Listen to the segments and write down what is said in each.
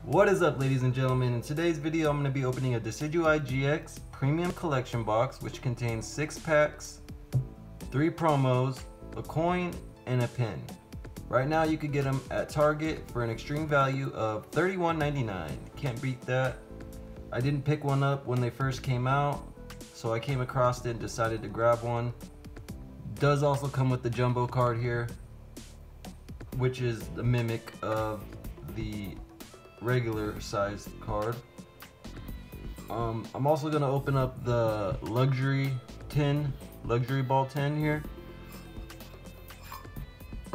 What is up, ladies and gentlemen? In today's video, I'm going to be opening a Decidueye GX Premium Collection box, which contains 6 packs, 3 promos, a coin, and a pin. Right now, you could get them at Target for an extreme value of $31.99. Can't beat that. I didn't pick one up when they first came out, so I came across it and decided to grab one. Does also come with the jumbo card here, which is the mimic of the regular sized card. I'm also gonna open up the luxury ball tin here,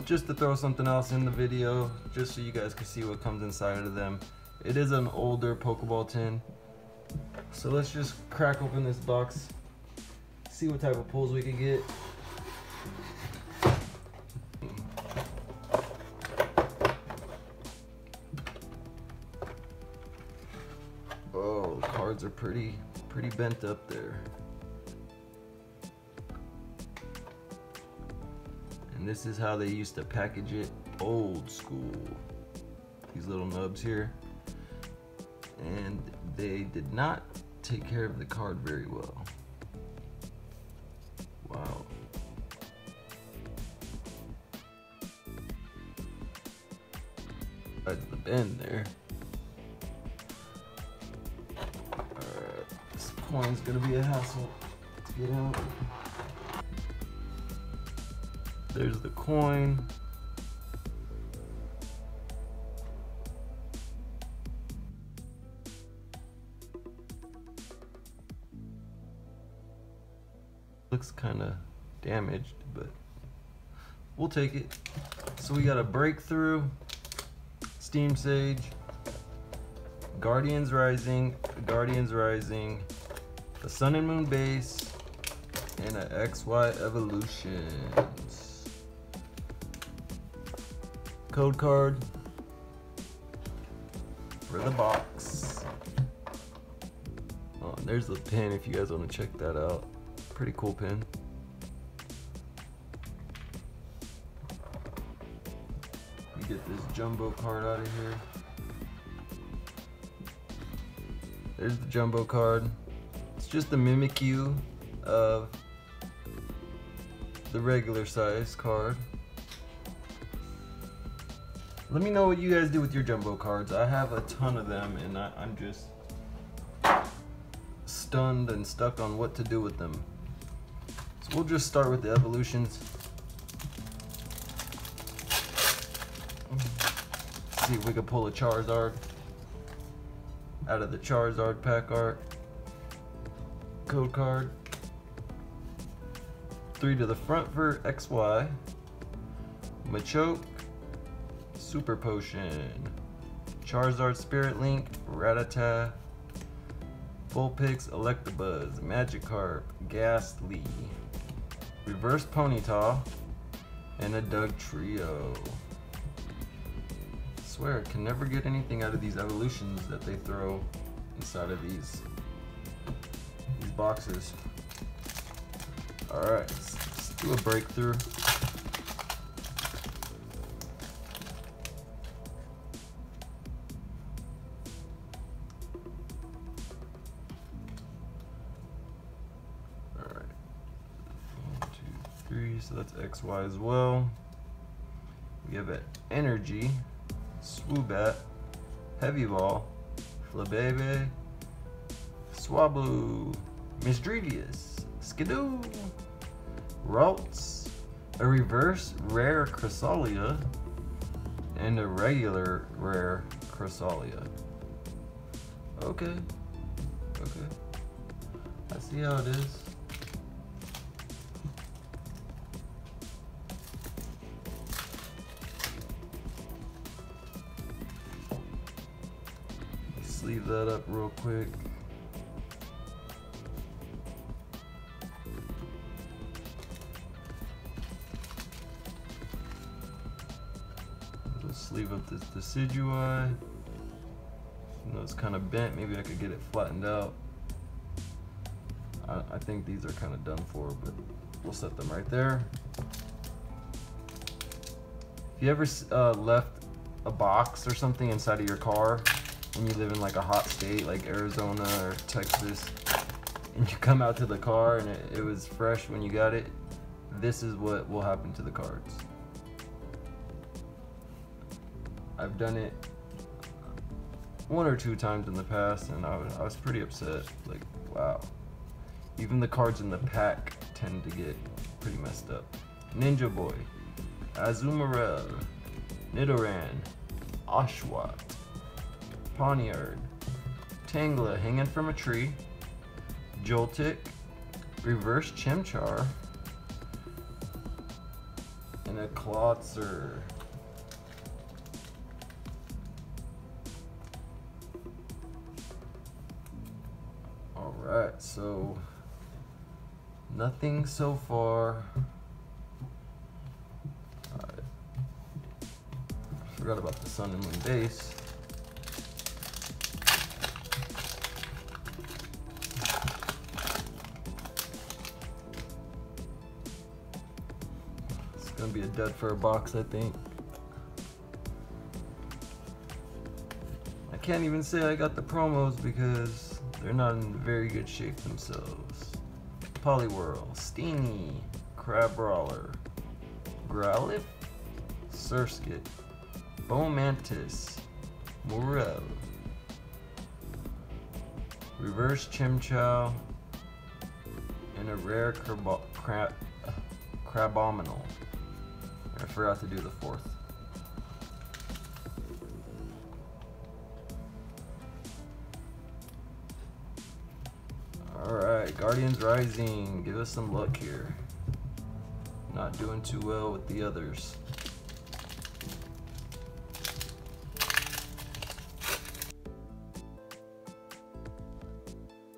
just to throw something else in the video, just so you guys can see what comes inside of them. It is an older Pokeball tin, so let's just crack open this box, see what type of pulls we can get. Oh, cards are pretty bent up there. And this is how they used to package it, old school. These little nubs here. And they did not take care of the card very well. Wow. That's the bend there. Coin's gonna be a hassle to get out. There's the coin. Looks kind of damaged, but we'll take it. So we got a Breakthrough, Steam Sage, Guardians Rising, a Sun and Moon base, and a XY Evolutions. Code card for the box. Oh, and there's the pin if you guys want to check that out. Pretty cool pin. You get this jumbo card out of here. There's the jumbo card. It's just a mimicry of the regular size card. Let me know what you guys do with your jumbo cards. I have a ton of them and I'm just stunned and stuck on what to do with them. So we'll just start with the evolutions. See if we can pull a Charizard out of the Charizard pack art. Code card. 3 to the front for XY. Machoke. Super Potion. Charizard Spirit Link. Rattata. Vulpix. Electabuzz. Magikarp. Ghastly. Reverse Ponyta. And a Doug Trio. I swear I can never get anything out of these evolutions that they throw inside of these boxes. Alright, let's do a Breakthrough. Alright, 1, 2, 3, so that's XY as well. We have an Energy, Swoobat, Heavy Ball, Flabébé, Swablu, Misdrevious, Skidoo, Ralts, a reverse rare Cresselia, and a regular rare Cresselia. Okay. I see how it is. Sleeve that up real quick. Sleeve up this Decidueye. You know, it's kind of bent. Maybe I could get it flattened out. I think these are kind of done for, but we'll set them right there. If you ever left a box or something inside of your car and you live in like a hot state like Arizona or Texas, and you come out to the car and it was fresh when you got it, this is what will happen to the cards. I've done it 1 or 2 times in the past, and I was pretty upset. Like, wow. Even the cards in the pack tend to get pretty messed up. Ninja Boy, Azumarill, Nidoran, Oshawott, Pawniard, Tangela hanging from a tree, Joltik, Reverse Chimchar, and a Klotzer. Alright, so nothing so far. Forgot about the Sun and Moon base. It's gonna be a dud for a box, I think. I can't even say I got the promos because they're not in very good shape themselves. Poliwhirl, Steenie, Crabrawler, Growlithe, Surskit, Fomantis, Morel, Reverse Chimchar, and a rare Crabominal. I forgot to do the 4th. Alright, Guardians Rising, give us some luck here. Not doing too well with the others.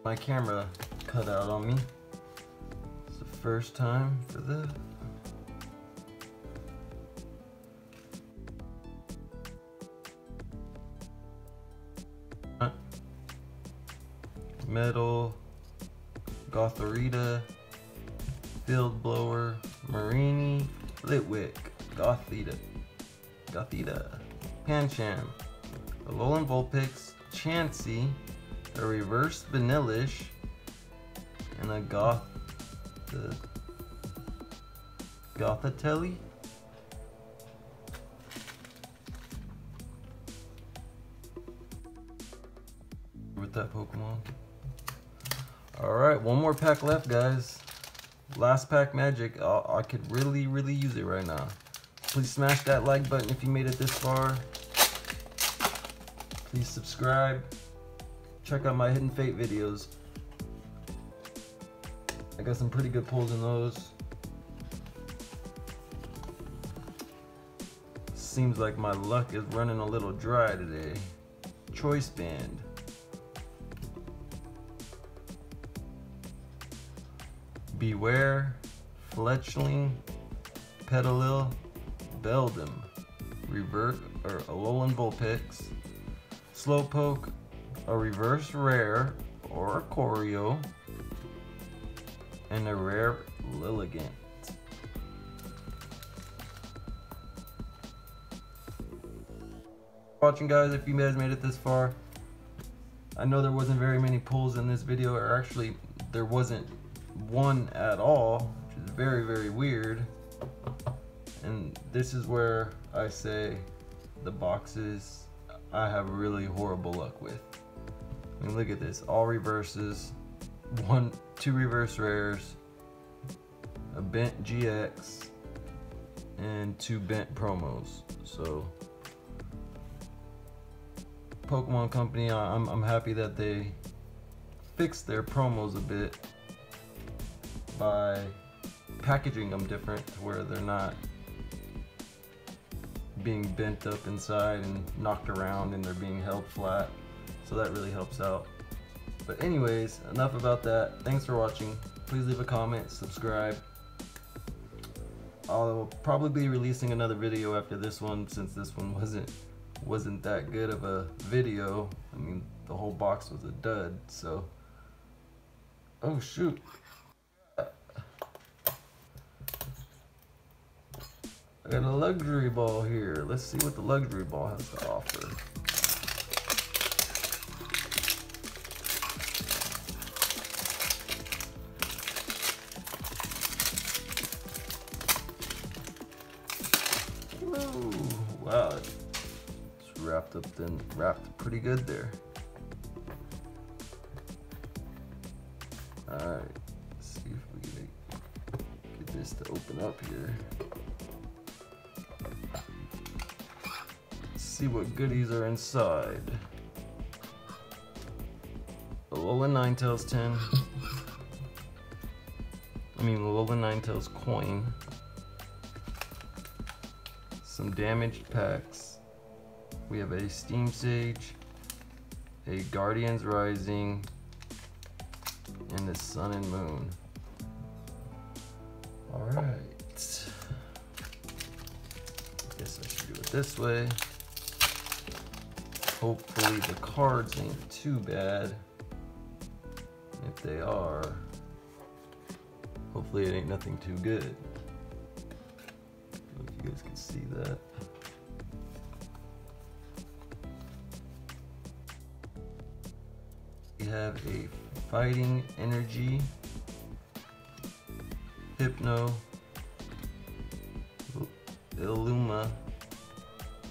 My camera cut out on me. It's the first time for this. Metal, Gothorita, Field Blower, Marini, Litwick, Gothita, Pancham, Alolan Vulpix, Chansey, a Reverse Vanillish, and a Gothitelle. With that Pokemon. Alright, one more pack left, guys. Last pack magic. I could really use it right now. Please smash that like button if you made it this far. Please subscribe. Check out my Hidden Fate videos. I got some pretty good pulls in those. Seems like my luck is running a little dry today. Choice Band. Beware, Fletchling, Petalil, Beldum, Revert or Alolan Vulpix, Slowpoke, a Reverse Rare or a Choreo, and a rare Lilligant. Watching, guys. If you guys made it this far, I know there wasn't very many pulls in this video, or actually there wasn't one at all, which is very weird. And this is where I say the boxes I have really horrible luck with. I mean, look at this, all reverses, 2 reverse rares, a bent GX, and 2 bent promos. So Pokemon Company, I'm happy that they fixed their promos a bit by packaging them different to where they're not being bent up inside and knocked around and they're being held flat. So that really helps out. But anyways, enough about that. Thanks for watching. Please leave a comment, subscribe. I'll probably be releasing another video after this one, since this one wasn't that good of a video. I mean, the whole box was a dud, so. Oh shoot. I got a luxury ball here. Let's see what the luxury ball has to offer. wrapped pretty good there. Alright, let's see if we can get this to open up here. Let's see what goodies are inside. Alolan Ninetales tin. Alolan Ninetales coin. Some damaged packs. We have a Steam Sage, a Guardians Rising, and the Sun and Moon. Alright. Guess I should do it this way. Hopefully the cards ain't too bad. If they are, hopefully it ain't nothing too good. I don't know if you guys can see that. We have a Fighting Energy, Hypno, Illuma,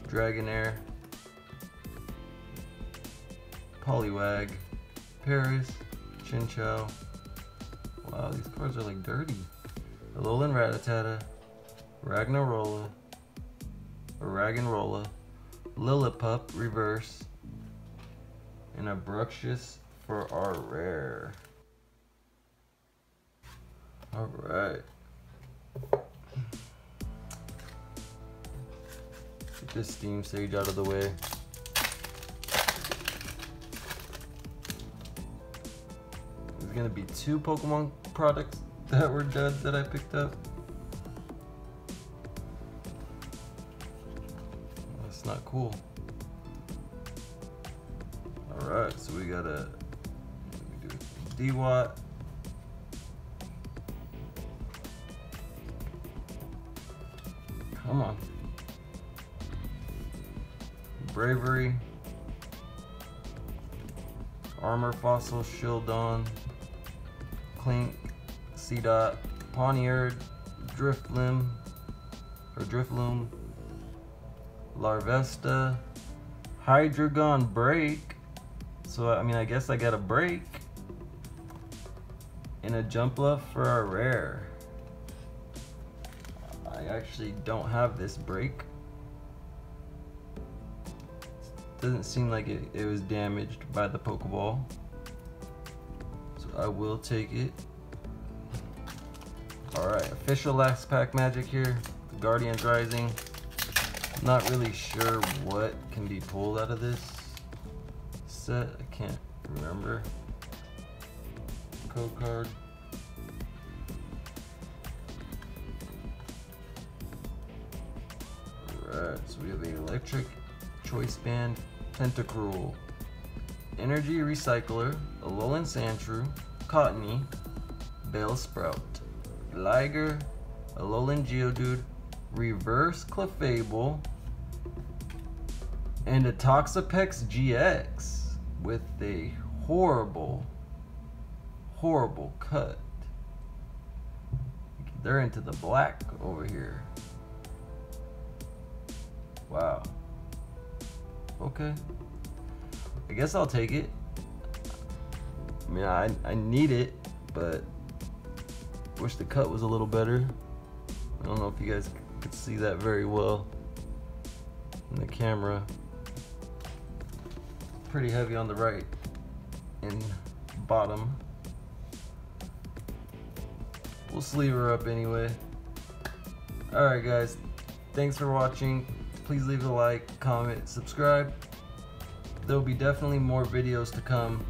Dragonair, Poliwag, Paris, Chinchou. Wow, these cards are like dirty. Alolan Rattata, Ragnarola, Lillipup reverse, and a Bruxious for our rare. Alright. Get this Steam Sage out of the way. There's gonna be 2 Pokemon products that were dead that I picked up. That's not cool. Alright, so we gotta do D-Watt. Come on. Bravery. Armor Fossil, Shieldon, Clink, C-Dot, Pawniard, Drifloom, Larvesta, Hydreigon Break. So I guess I got a break. And a Jumpluff for our rare. I actually don't have this break. Doesn't seem like it was damaged by the Pokeball. So I will take it. Alright, official last pack magic here. The Guardians Rising. Not really sure what can be pulled out of this set. I can't remember. Code card. Alright, so we have the Electric Choice Band, Tentacruel, Energy Recycler, Alolan Sandshrew, Cottony, Bellsprout, Liger, Alolan Geodude, Reverse Clefable, and a Toxapex GX with a horrible cut. They're into the black over here. Wow. Okay. I guess I'll take it. I need it, but wish the cut was a little better. I don't know if you guys could see that very well in the camera. Pretty heavy on the right and bottom. We'll sleeve her up anyway. Alright guys, thanks for watching. Please leave a like, comment, subscribe. There will be definitely more videos to come.